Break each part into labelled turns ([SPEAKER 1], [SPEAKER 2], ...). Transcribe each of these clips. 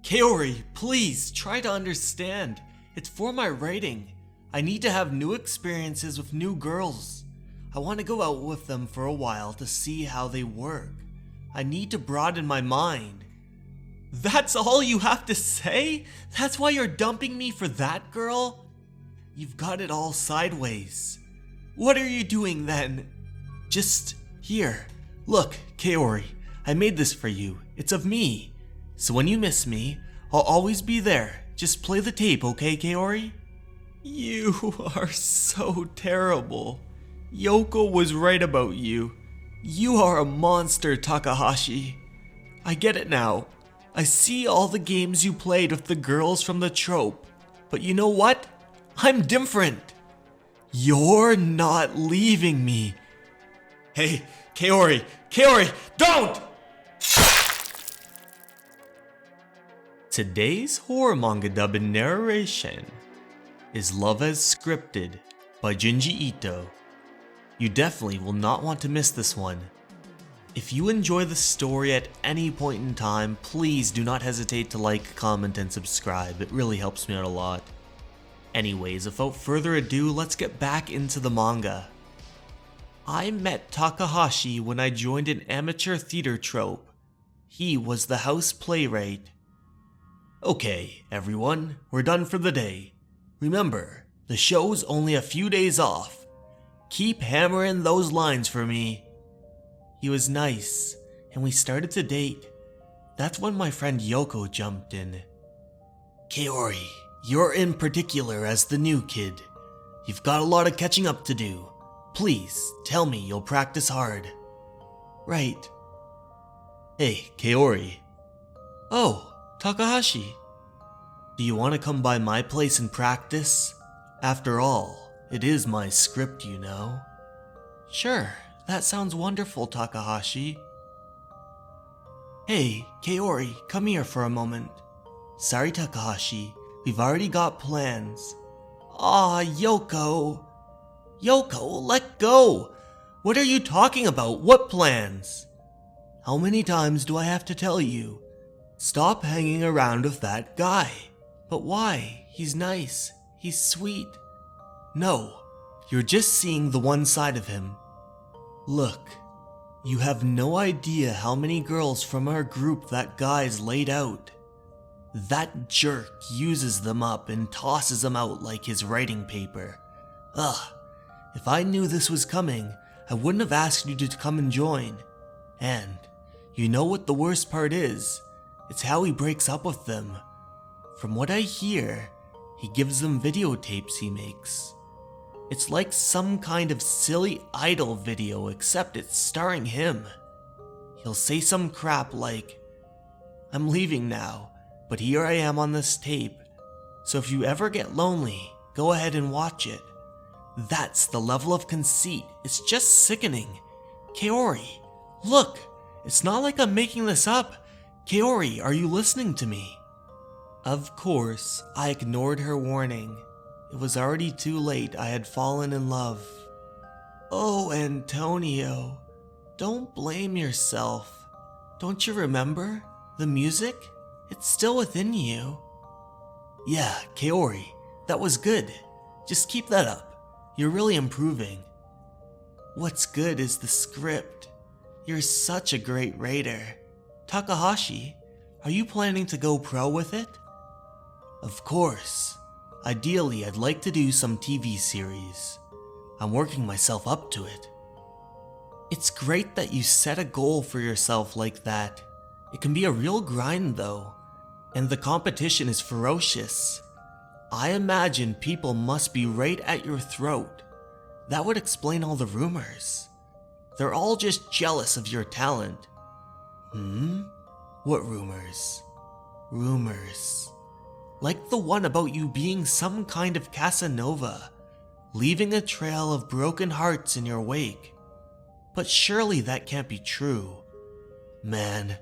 [SPEAKER 1] Kaori, please, try to understand. It's for my writing. I need to have new experiences with new girls. I want to go out with them for a while to see how they work. I need to broaden my mind. That's all you have to say? That's why you're dumping me for that girl? You've got it all sideways. What are you doing then? Just here. Look, Kaori, I made this for you. It's of me. So when you miss me, I'll always be there. Just play the tape, okay, Kaori? You are so terrible. Yoko was right about you. You are a monster, Takahashi. I get it now. I see all the games you played with the girls from the trope. But you know what? I'm different. You're not leaving me. Hey, Kaori, don't! Today's horror manga dub in narration is Love as Scripted by Junji Ito. You definitely will not want to miss this one. If you enjoy the story at any point in time, please do not hesitate to like, comment, and subscribe. It really helps me out a lot. Anyways, without further ado, let's get back into the manga. I met Takahashi when I joined an amateur theater troupe. He was the house playwright. Okay, everyone, we're done for the day. Remember, the show's only a few days off. Keep hammering those lines for me. He was nice, and we started to date. That's when my friend Yoko jumped in. Kaori, you're in particular as the new kid. You've got a lot of catching up to do. Please, tell me you'll practice hard. Right. Hey, Kaori. Oh, Takahashi. Do you want to come by my place and practice? After all, it is my script, you know. Sure, that sounds wonderful, Takahashi. Hey, Kaori, come here for a moment. Sorry, Takahashi, we've already got plans. Aw, Yoko. Yoko, let go! What are you talking about? What plans? How many times do I have to tell you? Stop hanging around with that guy. But why? He's nice. He's sweet. No, you're just seeing the one side of him. Look, you have no idea how many girls from our group that guy's laid out. That jerk uses them up and tosses them out like his writing paper. Ugh, if I knew this was coming, I wouldn't have asked you to come and join. And you know what the worst part is? It's how he breaks up with them. From what I hear, he gives them videotapes he makes. It's like some kind of silly idol video, except it's starring him. He'll say some crap like, I'm leaving now, but here I am on this tape. So if you ever get lonely, go ahead and watch it. That's the level of conceit. It's just sickening. Kaori, look, it's not like I'm making this up. Kaori, are you listening to me? Of course, I ignored her warning. It was already too late. I had fallen in love. Oh, Antonio, don't blame yourself. Don't you remember? The music? It's still within you. Yeah, Kaori, that was good. Just keep that up. You're really improving. What's good is the script. You're such a great writer. Takahashi, are you planning to go pro with it? Of course. Ideally, I'd like to do some TV series. I'm working myself up to it. It's great that you set a goal for yourself like that. It can be a real grind though, and the competition is ferocious. I imagine people must be right at your throat. That would explain all the rumors. They're all just jealous of your talent. What rumors? Rumors. Like the one about you being some kind of Casanova, leaving a trail of broken hearts in your wake. But surely that can't be true. Man,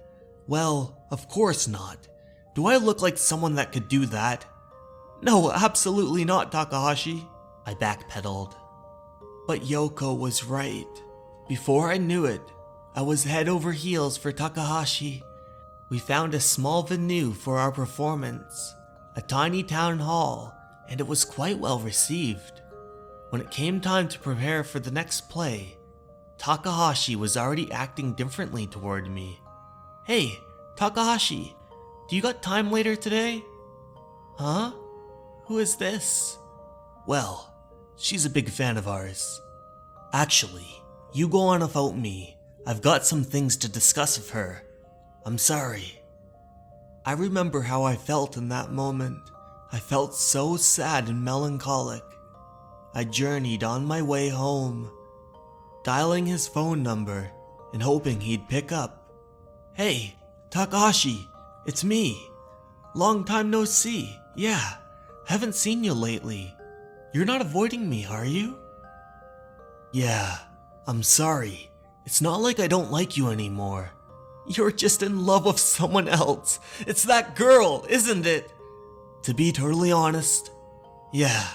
[SPEAKER 1] well, of course not. Do I look like someone that could do that? No, absolutely not, Takahashi. I backpedaled. But Yoko was right. Before I knew it, I was head over heels for Takahashi. We found a small venue for our performance, a tiny town hall, and it was quite well received. When it came time to prepare for the next play, Takahashi was already acting differently toward me. "Hey, Takahashi, do you got time later today?" "Huh? Who is this?" "Well, she's a big fan of ours. Actually, you go on without me. I've got some things to discuss with her. I'm sorry." I remember how I felt in that moment. I felt so sad and melancholic. I journeyed on my way home, dialing his phone number and hoping he'd pick up. "Hey, Takahashi, it's me. Long time no see. Yeah, haven't seen you lately. You're not avoiding me, are you?" "Yeah, I'm sorry. It's not like I don't like you anymore. You're just in love with someone else. It's that girl, isn't it?" "To be totally honest, yeah.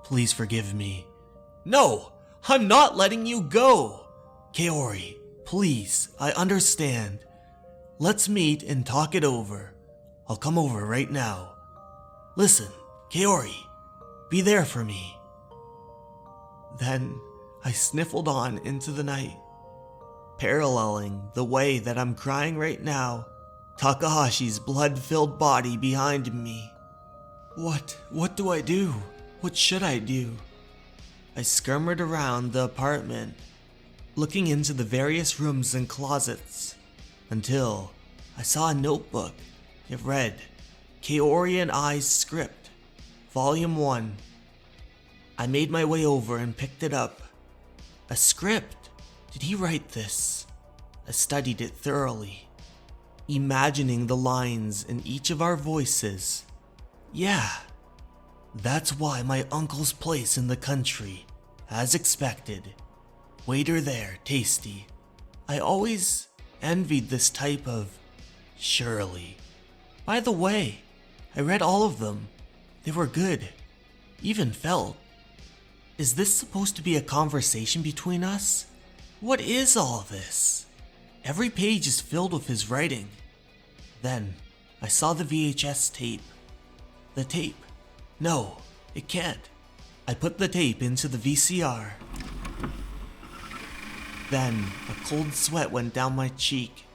[SPEAKER 1] Please forgive me." "No, I'm not letting you go." "Kaori, please, I understand. Let's meet and talk it over. I'll come over right now. Listen, Kaori, be there for me." Then I sniffled on into the night, paralleling the way that I'm crying right now, Takahashi's blood-filled body behind me. What do I do? What should I do? I skirmished around the apartment, looking into the various rooms and closets, until I saw a notebook. It read, "Kaori and I's Script, Volume 1. I made my way over and picked it up. A script? Did he write this? I studied it thoroughly, imagining the lines in each of our voices. Yeah, that's why my uncle's place in the country, as expected. Waiter there, tasty. I always envied this type of Shirley. By the way, I read all of them. They were good, even felt. Is this supposed to be a conversation between us? What is all this? Every page is filled with his writing." Then I saw the VHS tape. The tape. No, it can't. I put the tape into the VCR. Then a cold sweat went down my cheek.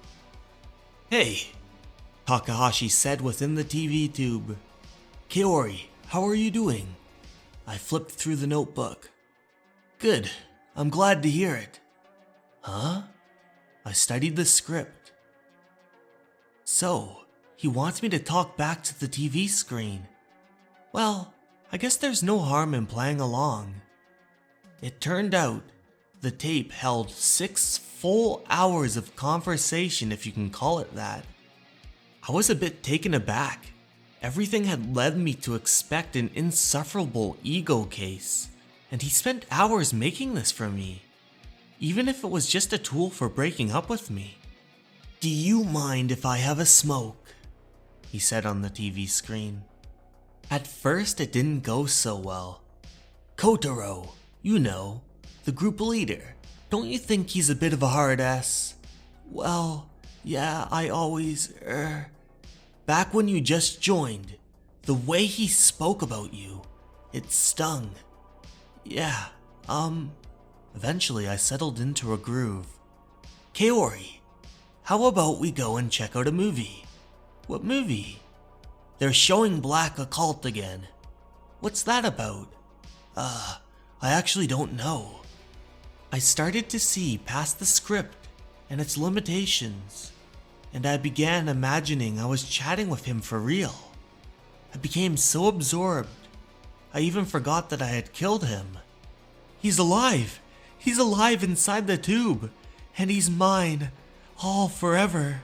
[SPEAKER 1] "Hey," Takahashi said within the TV tube. "Kaori, how are you doing?" I flipped through the notebook. "Good, I'm glad to hear it." "Huh?" I studied the script. So, he wants me to talk back to the TV screen. Well, I guess there's no harm in playing along. It turned out the tape held 6 full hours of conversation, if you can call it that. I was a bit taken aback. Everything had led me to expect an insufferable ego case, and he spent hours making this for me, even if it was just a tool for breaking up with me. "Do you mind if I have a smoke?" he said on the TV screen. At first it didn't go so well. "Kotaro, you know, the group leader, don't you think he's a bit of a hard ass?" "Well, yeah, I always, Back when you just joined, the way he spoke about you, it stung. Yeah, Eventually I settled into a groove. "Kaori, how about we go and check out a movie?" "What movie?" "They're showing Black Occult again." "What's that about?" I actually don't know." I started to see past the script and its limitations, and I began imagining I was chatting with him for real. I became so absorbed, I even forgot that I had killed him. "He's alive! He's alive inside the tube, and he's mine, all forever."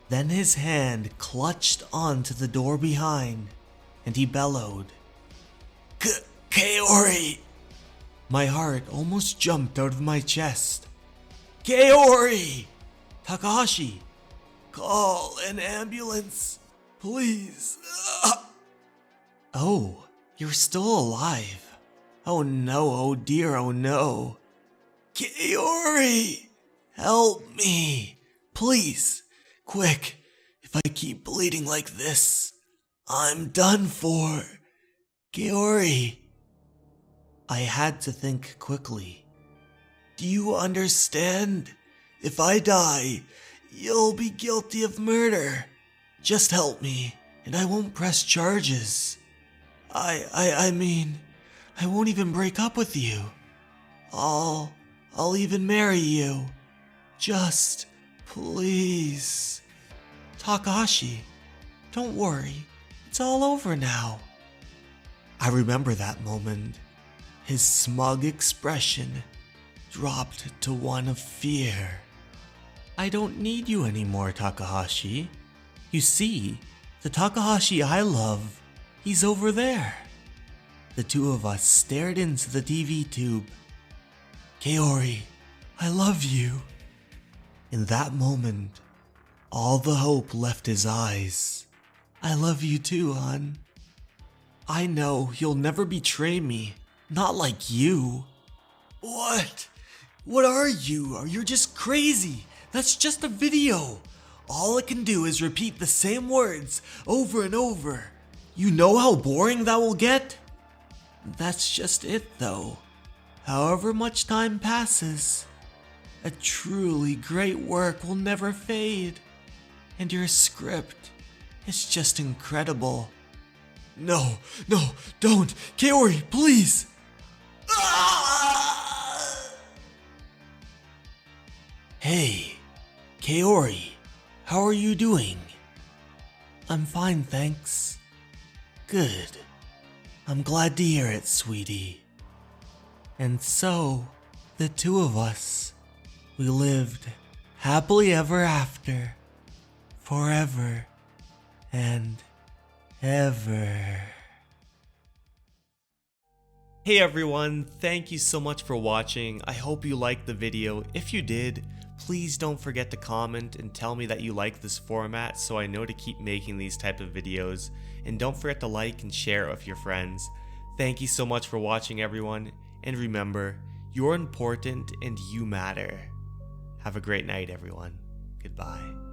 [SPEAKER 1] Then his hand clutched onto the door behind, and he bellowed, "Kaori!" My heart almost jumped out of my chest. "Kaori! Takahashi! Call an ambulance, please." "Oh, you're still alive. Oh no, oh dear, oh no." "Kaori, help me, please, quick, If I keep bleeding like this, I'm done for. Kaori. I had to think quickly. Do you understand? If I die, you'll be guilty of murder. Just help me, and I won't press charges. I mean, I won't even break up with you. I'll even marry you. Just, please. Takahashi, don't worry. It's all over now. I remember that moment. His smug expression dropped to one of fear. I don't need you anymore, Takahashi. You see, the Takahashi I love, he's over there. The two of us stared into the TV tube. Kaori, I love you. In that moment, all the hope left his eyes. I love you too, hon. I know you'll never betray me, not like you. What? What are you? You're just crazy. That's just a video. All it can do is repeat the same words over and over. You know how boring that will get? That's just it though. However much time passes, a truly great work will never fade. And your script is just incredible. No, don't! Kaori, please! Hey, Kaori, how are you doing? I'm fine, thanks. Good. I'm glad to hear it, sweetie. And so, the two of us, we lived happily ever after, forever and ever. Hey everyone, thank you so much for watching. I hope you liked the video. If you did, please don't forget to comment and tell me that you like this format so I know to keep making these type of videos. And don't forget to like and share it with your friends. Thank you so much for watching everyone, and remember, you're important and you matter. Have a great night everyone. Goodbye.